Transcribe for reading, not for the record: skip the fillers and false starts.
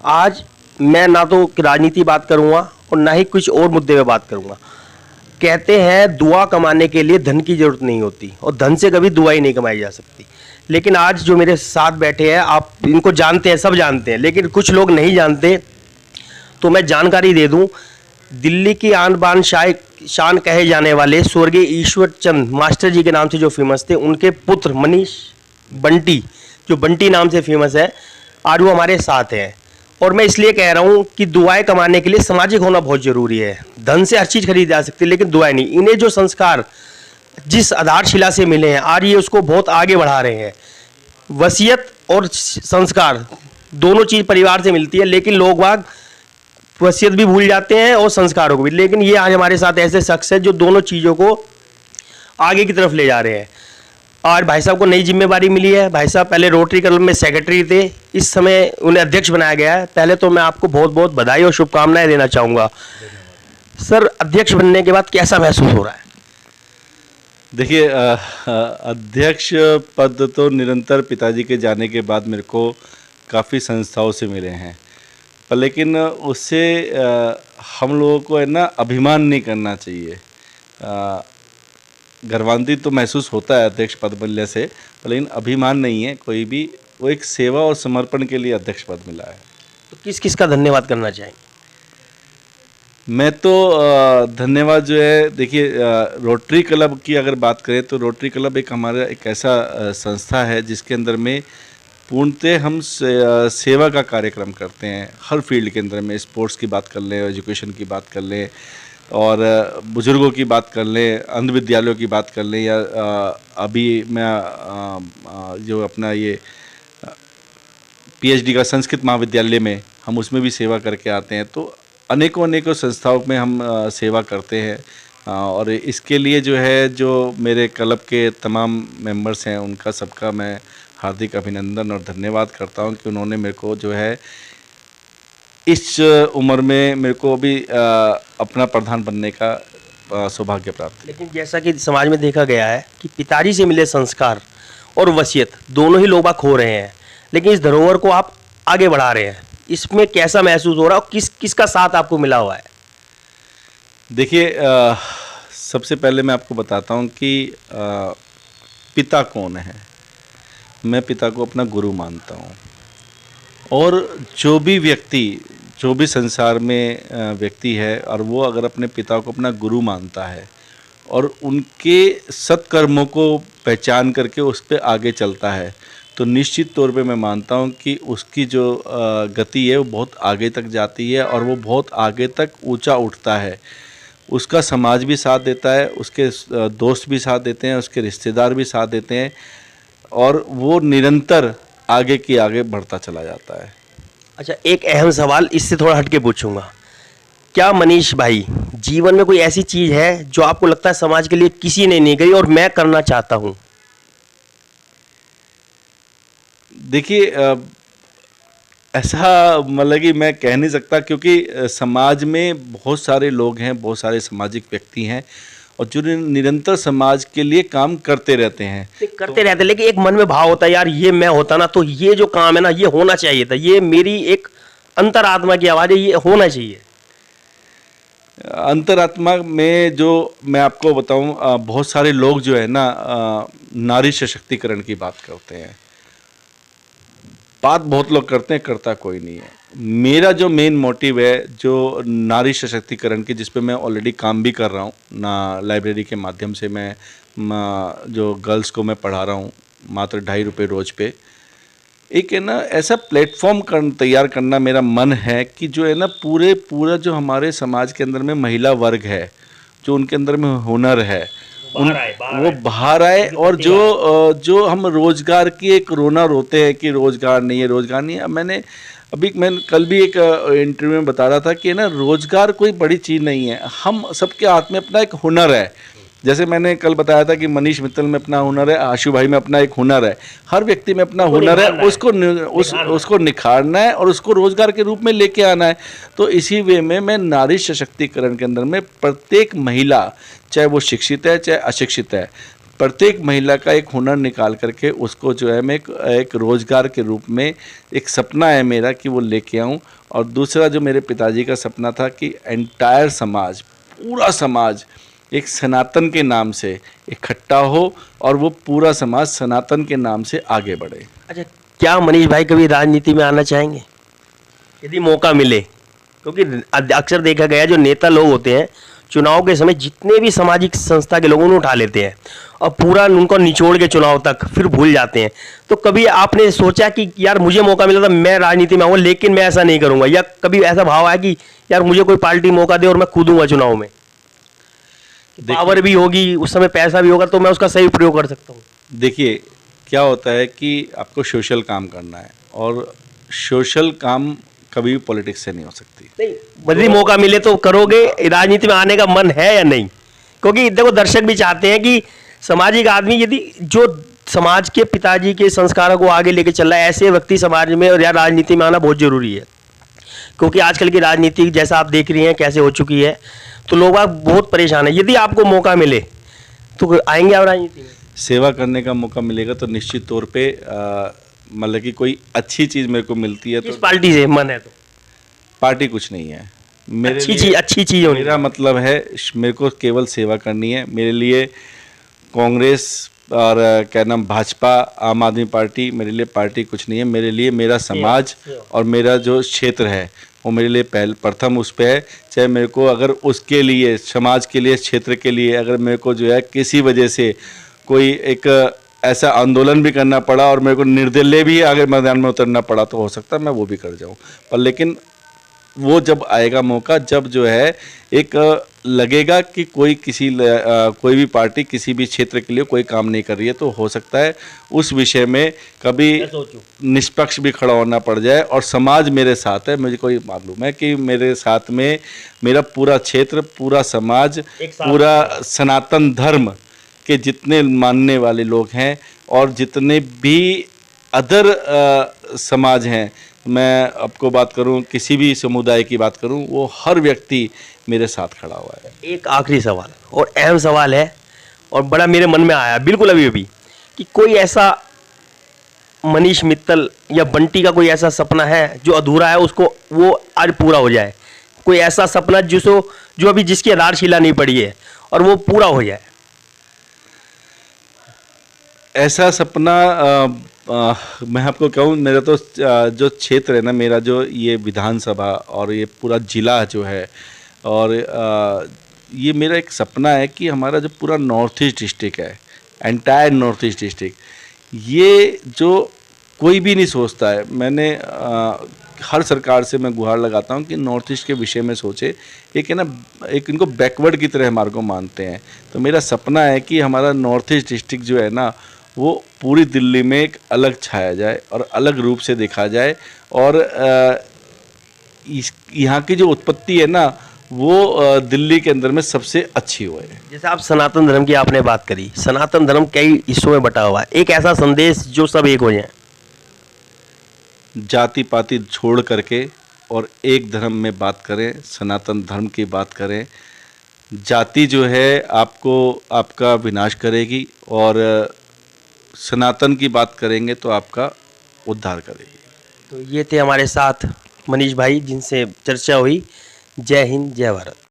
आज मैं ना तो राजनीति बात करूंगा और ना ही कुछ और मुद्दे पे बात करूंगा। कहते हैं दुआ कमाने के लिए धन की जरूरत नहीं होती और धन से कभी दुआ ही नहीं कमाई जा सकती। लेकिन आज जो मेरे साथ बैठे हैं, आप इनको जानते हैं, सब जानते हैं, लेकिन कुछ लोग नहीं जानते, तो मैं जानकारी दे दूं। दिल्ली की आन बान शान कहे जाने वाले स्वर्गीय ईश्वर चंद मास्टर जी के नाम से जो फेमस थे, उनके पुत्र मनीष बंटी, जो बंटी नाम से फेमस है, आज वो हमारे साथ हैं। और मैं इसलिए कह रहा हूँ कि दुआएं कमाने के लिए सामाजिक होना बहुत जरूरी है। धन से हर चीज़ खरीदी जा सकती है, लेकिन दुआएं नहीं। इन्हें जो संस्कार जिस आधारशिला से मिले हैं, आज ये उसको बहुत आगे बढ़ा रहे हैं। वसीयत और संस्कार दोनों चीज़ परिवार से मिलती है, लेकिन लोग बाग वसीयत भी भूल जाते हैं और संस्कारों को भी। लेकिन ये आज हमारे साथ ऐसे शख्स हैं जो दोनों चीज़ों को आगे की तरफ ले जा रहे हैं। और भाई साहब को नई जिम्मेवारी मिली है। भाई साहब पहले रोटरी क्लब में सेक्रेटरी थे, इस समय उन्हें अध्यक्ष बनाया गया है। पहले तो मैं आपको बहुत बहुत बधाई और शुभकामनाएं देना चाहूँगा। सर, अध्यक्ष बनने के बाद कैसा महसूस हो रहा है? देखिए, अध्यक्ष पद तो निरंतर पिताजी के जाने के बाद मेरे को काफ़ी संस्थाओं से मिले हैं, पर लेकिन उससे हम लोगों को है ना अभिमान नहीं करना चाहिए। गर्वान्वित तो महसूस होता है अध्यक्ष पद मिलने से, लेकिन अभिमान नहीं है कोई भी। वो एक सेवा और समर्पण के लिए अध्यक्ष पद मिला है। तो किस किस का धन्यवाद करना चाहेंगे? मैं तो धन्यवाद जो है, देखिए, रोटरी क्लब की अगर बात करें तो रोटरी क्लब एक हमारा एक ऐसा संस्था है जिसके अंदर में पूर्णतः हम सेवा का कार्यक्रम करते हैं। हर फील्ड के अंदर में, स्पोर्ट्स की बात कर लें, एजुकेशन की बात कर लें, और बुज़ुर्गों की बात कर लें, अंध विद्यालयों की बात कर लें, या अभी मैं जो अपना ये पीएचडी का संस्कृत महाविद्यालय में हम उसमें भी सेवा करके आते हैं। तो अनेकों अनेकों संस्थाओं में हम सेवा करते हैं। और इसके लिए जो है, जो मेरे क्लब के तमाम मेंबर्स हैं, उनका सबका मैं हार्दिक अभिनंदन और धन्यवाद करता हूं कि उन्होंने मेरे को जो है इस उम्र में मेरे को अभी अपना प्रधान बनने का सौभाग्य प्राप्त है। लेकिन जैसा कि समाज में देखा गया है कि पिताजी से मिले संस्कार और वसीयत दोनों ही लोग खो रहे हैं, लेकिन इस धरोहर को आप आगे बढ़ा रहे हैं। इसमें कैसा महसूस हो रहा है और किसका साथ आपको मिला हुआ है? देखिए, सबसे पहले मैं आपको बताता हूं कि पिता कौन है। मैं पिता को अपना गुरु मानता हूं, और जो भी संसार में व्यक्ति है, और वो अगर अपने पिता को अपना गुरु मानता है और उनके सत्कर्मों को पहचान करके उस पर आगे चलता है, तो निश्चित तौर पे मैं मानता हूँ कि उसकी जो गति है वो बहुत आगे तक जाती है, और वो बहुत आगे तक ऊंचा उठता है। उसका समाज भी साथ देता है, उसके दोस्त भी साथ देते हैं, उसके रिश्तेदार भी साथ देते हैं, और वो निरंतर आगे की आगे बढ़ता चला जाता है। अच्छा, एक अहम सवाल इससे थोड़ा हटके पूछूंगा। क्या मनीष भाई, जीवन में कोई ऐसी चीज है जो आपको लगता है समाज के लिए किसी ने नहीं करी और मैं करना चाहता हूं? देखिए, ऐसा मतलब कि मैं कह नहीं सकता, क्योंकि समाज में बहुत सारे लोग हैं, बहुत सारे सामाजिक व्यक्ति हैं, और जो निरंतर समाज के लिए काम करते रहते हैं। लेकिन एक मन में भाव होता है, यार ये मैं होता ना तो ये जो काम है ना ये होना चाहिए था, ये मेरी एक अंतरात्मा की आवाज़ है, ये होना चाहिए। अंतरात्मा में जो मैं आपको बताऊं, बहुत सारे लोग जो है ना नारी सशक्तिकरण की बात करते हैं। बात बहुत लोग करते हैं, करता कोई नहीं है। मेरा जो मेन मोटिव है, जो नारी सशक्तिकरण की, जिस पे मैं ऑलरेडी काम भी कर रहा हूँ ना, लाइब्रेरी के माध्यम से मैं जो गर्ल्स को मैं पढ़ा रहा हूँ मात्र 2.5 रुपये रोज़ पे। एक है ना ऐसा प्लेटफॉर्म तैयार करना मेरा मन है कि जो है ना पूरा जो हमारे समाज के अंदर में महिला वर्ग है, जो उनके अंदर में हुनर है, वो बाहर आए, और जो हम रोजगार की एक रोना रोते हैं कि रोजगार नहीं है। मैं कल भी एक इंटरव्यू में बता रहा था कि ना रोजगार कोई बड़ी चीज़ नहीं है। हम सबके हाथ में अपना एक हुनर है। जैसे मैंने कल बताया था कि मनीष मित्तल में अपना हुनर है, आशु भाई में अपना एक हुनर है, हर व्यक्ति में अपना हुनर है, उसको निखारना है और उसको रोजगार के रूप में लेके आना है। तो इसी वे में मैं नारी सशक्तिकरण के अंदर में प्रत्येक महिला, चाहे वो शिक्षित है चाहे अशिक्षित है, प्रत्येक महिला का एक हुनर निकाल करके उसको जो है मैं एक रोज़गार के रूप में, एक सपना है मेरा कि वो लेके आऊँ। और दूसरा जो मेरे पिताजी का सपना था कि एंटायर समाज, पूरा समाज एक सनातन के नाम से इकट्ठा हो और वो पूरा समाज सनातन के नाम से आगे बढ़े। अच्छा, क्या मनीष भाई कभी राजनीति में आना चाहेंगे यदि मौका मिले? क्योंकि अक्सर देखा गया जो नेता लोग होते हैं चुनाव के समय जितने भी सामाजिक संस्था के लोगों को उठा लेते हैं और पूरा उनको निचोड़ के चुनाव तक फिर भूल जाते हैं। तो कभी आपने सोचा कि यार मुझे मौका मिला था मैं राजनीति में आऊँगा लेकिन मैं ऐसा नहीं करूँगा, या कभी ऐसा भाव आया कि यार मुझे कोई पार्टी मौका दे और मैं कूदूंगा चुनाव में, पावर भी होगी उस समय, पैसा भी होगा तो मैं उसका सही प्रयोग कर सकता हूँ? देखिए क्या होता है कि आपको सोशल काम करना है और सोशल काम कभी भी पॉलिटिक्स से नहीं हो सकती। नहीं, यदि मौका मिले तो करोगे? राजनीति में आने का मन है या नहीं? क्योंकि देखो दर्शक भी चाहते हैं कि सामाजिक आदमी यदि जो समाज के पिताजी के संस्कारों को आगे लेके चल रहा है ऐसे व्यक्ति समाज में और या राजनीति में आना बहुत जरूरी है। क्योंकि आजकल की राजनीति जैसा आप देख रही हैं कैसे हो चुकी है, तो लोग आप बहुत परेशान है। यदि आपको मौका मिले तो आएंगे आप राजनीति में? सेवा करने का मौका मिलेगा तो निश्चित तौर पे मतलब कि कोई अच्छी चीज़ मेरे को मिलती है किस तो पार्टी से मन है? तो पार्टी कुछ नहीं है मेरे अच्छी लिए। चीज, अच्छी चीज होनी। मेरा मतलब है मेरे को केवल सेवा करनी है। मेरे लिए कांग्रेस और क्या नाम भाजपा, आम आदमी पार्टी मेरे लिए पार्टी कुछ नहीं है। मेरे लिए मेरा समाज और मेरा जो क्षेत्र है वो मेरे लिए प्रथम उस पे है। चाहे मेरे को अगर उसके लिए, समाज के लिए, क्षेत्र के लिए अगर मेरे को जो है किसी वजह से कोई एक ऐसा आंदोलन भी करना पड़ा और मेरे को निर्दलीय भी आगे मैदान में उतरना पड़ा तो हो सकता है मैं वो भी कर जाऊं। पर लेकिन वो जब आएगा मौका, जब जो है एक लगेगा कि कोई भी पार्टी किसी भी क्षेत्र के लिए कोई काम नहीं कर रही है, तो हो सकता है उस विषय में कभी निष्पक्ष भी खड़ा होना पड़ जाए। और समाज मेरे साथ है, मुझे कोई मालूम है कि मेरे साथ में मेरा पूरा क्षेत्र, पूरा समाज, पूरा सनातन धर्म के जितने मानने वाले लोग हैं और जितने भी अदर समाज हैं, मैं आपको बात करूं, किसी भी समुदाय की बात करूं, वो हर व्यक्ति मेरे साथ खड़ा हुआ है। एक आखिरी सवाल और अहम सवाल है और बड़ा मेरे मन में आया बिल्कुल अभी अभी कि कोई ऐसा मनीष मित्तल या बंटी का कोई ऐसा सपना है जो अधूरा है, उसको वो आज पूरा हो जाए? कोई ऐसा सपना जो अभी जिसकी आधारशिला नहीं पड़ी है और वो पूरा हो जाए? ऐसा सपना मैं आपको कहूँ, मेरा तो जो क्षेत्र है ना, मेरा जो ये विधानसभा और ये पूरा जिला जो है, और ये मेरा एक सपना है कि हमारा जो पूरा नॉर्थ ईस्ट डिस्ट्रिक्ट है, एंटायर नॉर्थ ईस्ट डिस्ट्रिक्ट, ये जो कोई भी नहीं सोचता है। मैंने हर सरकार से मैं गुहार लगाता हूँ कि नॉर्थ ईस्ट के विषय में सोचे। एक है ना, एक इनको बैकवर्ड की तरह हमारे को मानते हैं। तो मेरा सपना है कि हमारा नॉर्थ ईस्ट डिस्ट्रिक्ट जो है ना, वो पूरी दिल्ली में एक अलग छाया जाए और अलग रूप से देखा जाए। और यहाँ की जो उत्पत्ति है ना, वो दिल्ली के अंदर में सबसे अच्छी हुई है। जैसे आप सनातन धर्म की आपने बात करी, सनातन धर्म कई हिस्सों में बटा हुआ है, एक ऐसा संदेश जो सब एक हो जाए। जाति पाति छोड़ करके और एक धर्म में बात करें, सनातन धर्म की बात करें। जाति जो है आपको आपका विनाश करेगी और सनातन की बात करेंगे तो आपका उद्धार करेगी। तो ये थे हमारे साथ मनीष भाई जिनसे चर्चा हुई। जय हिंद, जय भारत।